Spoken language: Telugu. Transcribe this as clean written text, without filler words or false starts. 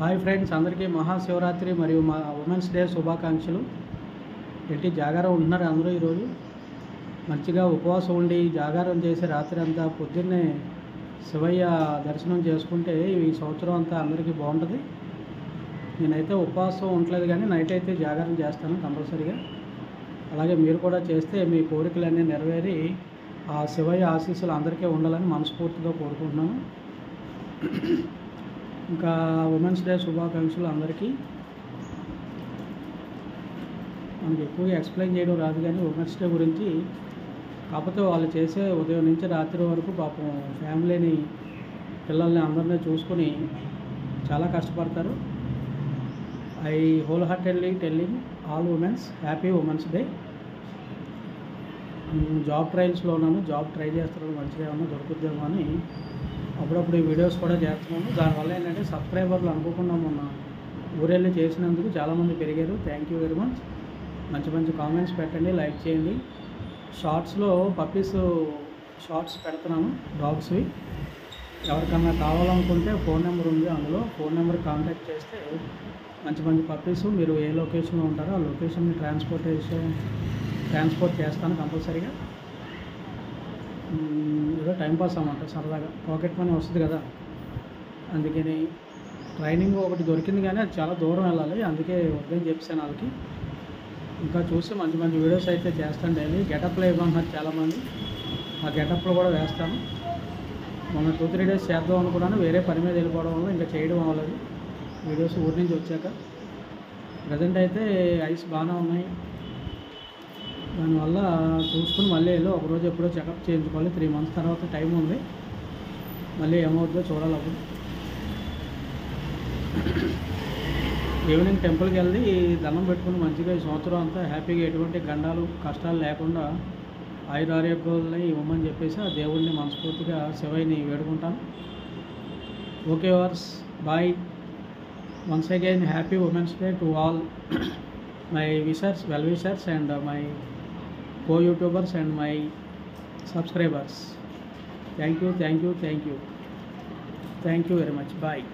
హాయ్ ఫ్రెండ్స్, అందరికీ మహాశివరాత్రి మరియు ఉమెన్స్ డే శుభాకాంక్షలు. ఏంటి జాగారం ఉంటున్నారు అందరూ? ఈరోజు మంచిగా ఉపవాసం ఉండి జాగారం చేసి రాత్రి అంతా పొద్దున్నే శివయ్య దర్శనం చేసుకుంటే ఈ సంవత్సరం అంతా అందరికీ బాగుంటుంది. నేనైతే ఉపవాసం ఉండలేదు, కానీ నైట్ అయితే జాగారం చేస్తాను కంపల్సరీగా. అలాగే మీరు కూడా చేస్తే మీ కోరికలన్నీ నెరవేరి ఆ శివయ్య ఆశీస్సులు అందరికీ ఉండాలని మనస్ఫూర్తిగా కోరుకుంటున్నాను. ఇంకా ఉమెన్స్ డే శుభాకాంక్షలు అందరికీ. మనకి ఎక్కువగా ఎక్స్ప్లెయిన్ చేయడం రాదు, కానీ ఉమెన్స్ డే గురించి. కాకపోతే వాళ్ళు చేసే ఉదయం నుంచి రాత్రి వరకు పాపం ఫ్యామిలీని, పిల్లల్ని అందరినీ చూసుకొని చాలా కష్టపడతారు. I whole heartedly telling all women's happy women's day. Job ట్రయల్స్లో ఉన్నాను, జాబ్ ట్రై చేస్తున్నాను, మంచిగా ఏమన్నా దొరుకుద్దేమో అని అప్పుడప్పుడు ఈ వీడియోస్ కూడా చేస్తున్నాను. దానివల్ల ఏంటంటే సబ్స్క్రైబర్లు అనుకోకుండా మొన్న ఊరెళ్ళి చేసినందుకు చాలామంది పెరిగారు. Thank you very much. మంచి మంచి కామెంట్స్ పెట్టండి, లైక్ చేయండి. షార్ట్స్లో పప్పీస్ షార్ట్స్ పెడుతున్నాను, డాగ్స్వి. ఎవరికన్నా కావాలనుకుంటే ఫోన్ నెంబర్ ఉంది, అందులో ఫోన్ నెంబర్ కాంటాక్ట్ చేస్తే మంచి మంచి పప్పీస్, మీరు ఏ లొకేషన్లో ఉంటారో ఆ లొకేషన్ని ట్రాన్స్పోర్ట్ చేస్తాను కంపల్సరీగా. ఏదో టైంపాస్ అన్నమాట, సరదాగా పాకెట్ మనీ వస్తుంది కదా, అందుకని. ట్రైనింగ్ ఒకటి దొరికింది, కానీ అది చాలా దూరం వెళ్ళాలి, అందుకే వద్దని చెప్పాను వాళ్ళకి. ఇంకా చూసి మంచి మంచి వీడియోస్ అయితే చేస్తాను డైలీ. గెటప్లో ఇవ్వమన్నారు చాలామంది, ఆ గెటప్లో కూడా వేస్తాను. మొన్న 2-3 డేస్ చేద్దాం అనుకున్నాను, వేరే పని మీద వెళ్ళిపోవడం వల్ల ఇంకా చేయడం అవ్వలేదు వీడియోస్ ఊరి నుంచి వచ్చాక. ప్రజెంట్ అయితే ఐస్ బాగానే ఉన్నాయి, దానివల్ల చూసుకుని మళ్ళీ వెళ్ళి ఒకరోజు ఎప్పుడో చెకప్ చేయించుకోవాలి. 3 months తర్వాత టైం ఉంది, మళ్ళీ ఏమవుతుందో చూడాలి. అప్పుడు ఈవినింగ్ టెంపుల్కి వెళ్ళి దండం పెట్టుకుని మంచిగా ఈ సంవత్సరం అంతా హ్యాపీగా ఎటువంటి గండాలు కష్టాలు లేకుండా ఆయురారోగ్యాలని ఇవ్వమని చెప్పేసి ఆ దేవుడిని మనస్ఫూర్తిగా శివయ్యని వేడుకుంటాను. ఓకే వర్స్, bye. Once again happy women's day to all my well wishers and my co-YouTubers and my subscribers. Thank you very much. Bye.